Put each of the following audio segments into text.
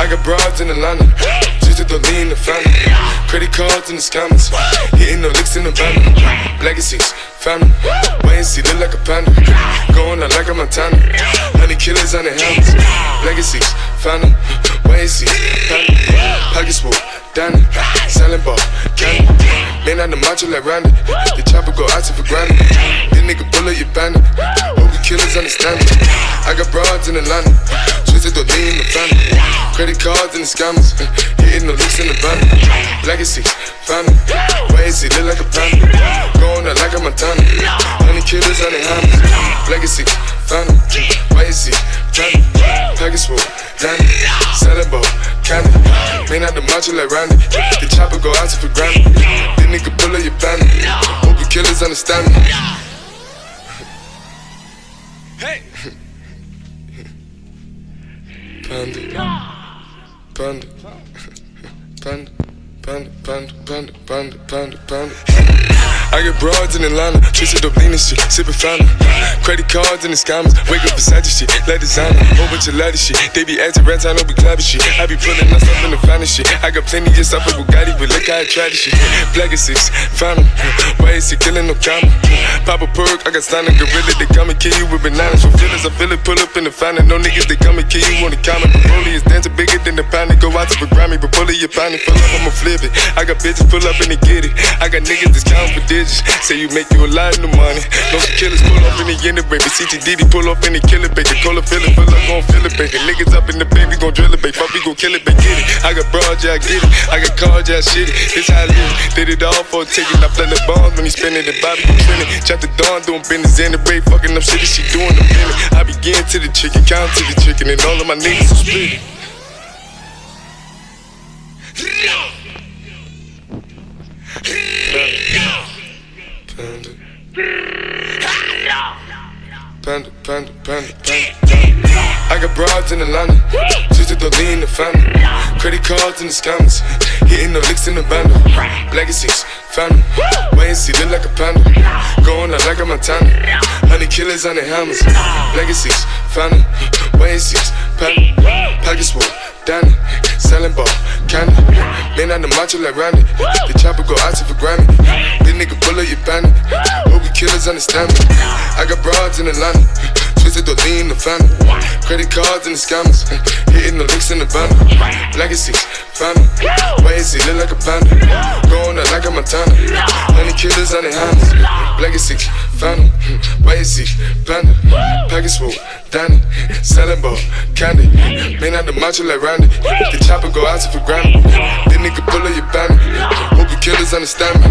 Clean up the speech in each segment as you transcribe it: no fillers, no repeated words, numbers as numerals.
I got broads in Atlanta, just to lean the family. Credit cards in the scammers, hitting the licks in the van. Legacies, family, wait and see, look like a panda. Going out like a Montana, 100 killers on the helmets. Legacies, family, wait and see, family. Pockets full, Danny, selling ball, candy. Man on the macho like Randy, the chopper go out to for granted. This nigga bullet your bandit, hope the killers understand it. I got broads in Atlanta, twisted the lean in the family. Credit cards and the scammers, hitting the looks in the van. Legacy, family, wait and see, look like a panda. Going out like a Montana, 100 killers on the hammers. Legacy, family, wait and see, family. Package full, Danny, selling ball, candy. Man out the macho like Randy, the chopper go out to for granted. This nigga bullet your bandit, hope the killers understand me. Hey! Panda, panda, panda, panda, panda, panda, panda, panda, panda. I get broads in Atlanta, twisted up lean and shit, sippin' fountain. Credit cards and the scammers, wake up beside your shit, like designer, whole bunch of ladder shit. They be acting rats, I know we clapping shit. I be pulling us up in the finest shit. I got plenty of stuff with Bugatti, but look how I tried this shit. Black is 6, fountain, why is he killing no comma? Pop a perk, I got stunning gorilla, they come and kill you with bananas. For feelings, I feel it, pull up in the fountain. No niggas, they come and kill you on the comment. Broly is dancing bigger than the pound. Go out to the Grammy, but pull it, your pound, pull up, I'ma flip it. I got bitches pull up and they get it. I got niggas that's counting for digits. Say you make you a lot of money. No some killers pull up in the end of baby. CTDD pull up in the killer baby. Cola fill it, gon' fill it baby. Niggas up in the baby, gon' drill it baby. Fuck, we gon' kill it baby, get it. I got broad, yeah I get it. I got cards, yeah I shit it. This how I live. Did it all for a ticket. I play the bombs when he spinning the Bobby gon' spin it. Chop the dawn doing business in the break. Fucking up shit, she doing the minute. I begin to the chicken, count to the chicken, and all of my niggas are split. Panda, panda, panda, panda. I got broads in Atlanta, twisted the lean in the family. Credit cards and the scammers, hitting the licks in the bando. Legacies, family, wait and see, look like a panda. Going out like a Montana, 100 killers on the hammers. Legacies, family, wait and see, panda. Package full, Danny, selling ball, candy. Man on the macho like Randy, the chopper go out to for Grammy. This nigga bullet your bandit, hope you killers understand me. I got broads in Atlanta, twisted the lean in the family. Credit cards and the scammers, hitting the licks in the van. Legacy, family, wait and see, look like a panda. Going out like a Montana, 100 killers on the hammers. Legacy, family, wait and see, panda. Package full, Danny, selling ball, candy. Man out the macho like Randy, the chopper go out to for Grammy. This nigga pull up your bandit, hope you killers understand me.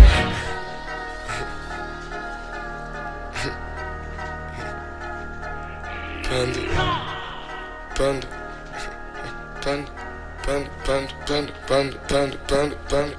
Panda, panda, panda, panda, panda, panda, panda, panda, panda, panda.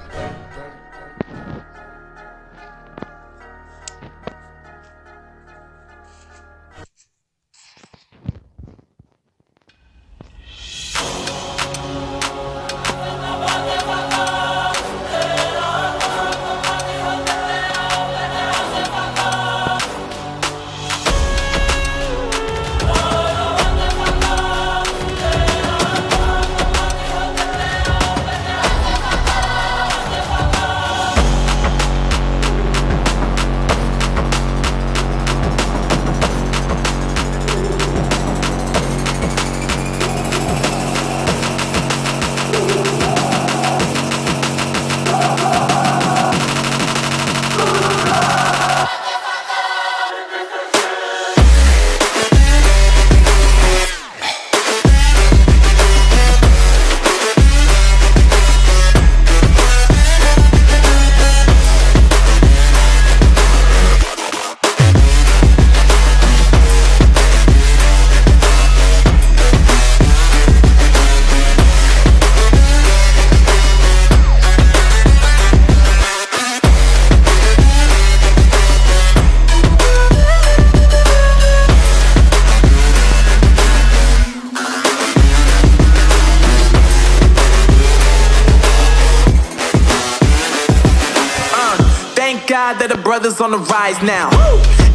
sky that the brothers on the rise now.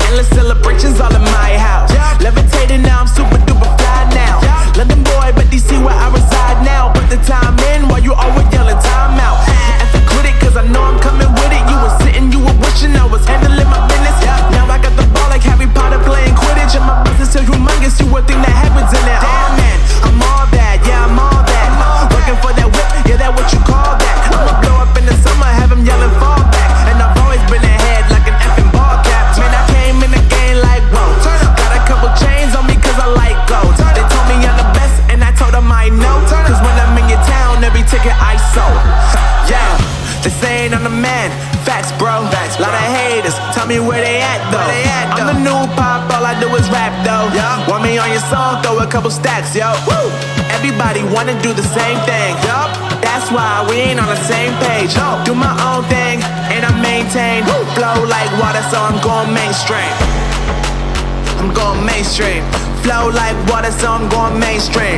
Endless celebrations all in my house. Levitating now, I'm super duper fly now. London boy, but DC where I reside now. Put the time in while you always yelling time out. And for quit it, cause I know I'm coming with it. You were sitting, you were wishing I was handling my business. Now I got the ball like Harry Potter playing Quidditch. And my business is humongous, you would think that happens in it. Oh man, I'm all that, yeah, I'm all that. Working for that whip, yeah, that what you call that. I'ma blow up in the summer, have them yelling fall back. And I've always been ahead like an effing ball cap. Man, I came in the game like, whoa. Got a couple chains on me cause I like gold. They told me I'm the best and I told them I know. Cause when I'm in your town, every ticket I sold. Yeah, they saying I'm the man. Facts, bro. Lot of haters, tell me where they at though. I'm the new pop, all I do is rap though. Want me on your song, throw a couple stacks, yo. Woo! Everybody wanna do the same thing. That's why we ain't on the same page. Do my own thing, and I maintain. Flow like water, so I'm going mainstream. I'm going mainstream. Flow like water, so I'm going mainstream.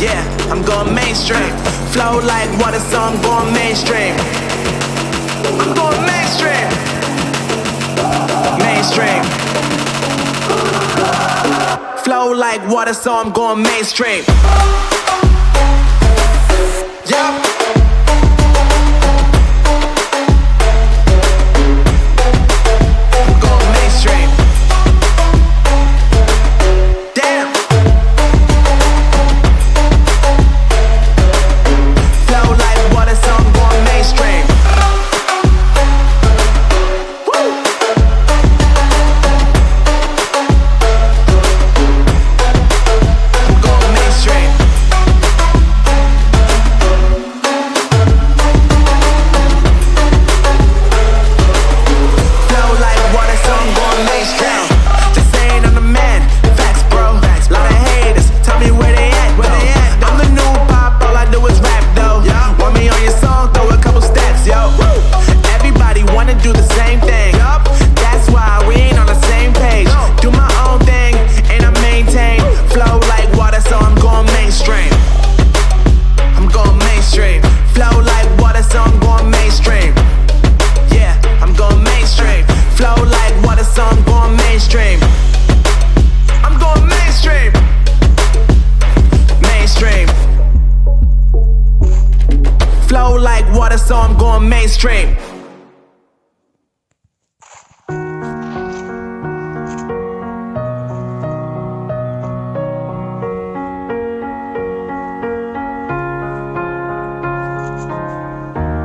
Yeah, I'm going mainstream. Flow like water, so I'm going mainstream. I'm going mainstream. Mainstream. Flow like water, so I'm going mainstream. Yeah. So I'm going mainstream.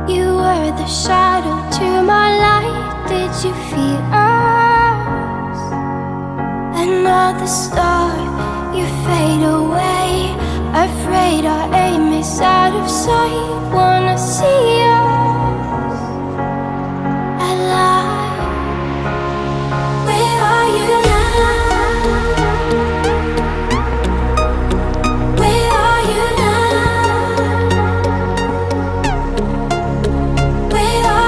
You were the shadow to my light. Did you feel us? Another star, you fade away. Afraid our aim is out of sight. Wanna see us alive. Where are you now? Where are you now? Where are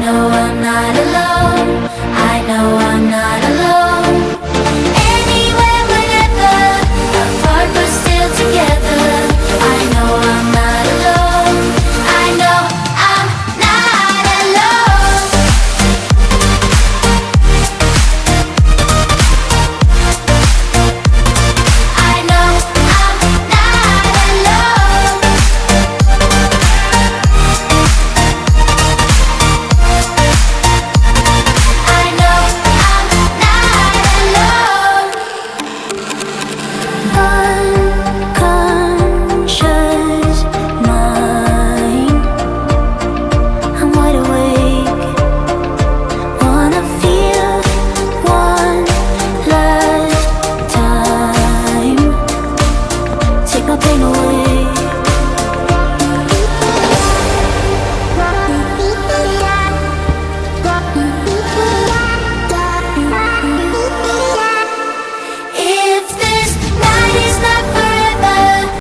know I'm not alone. I know I'm not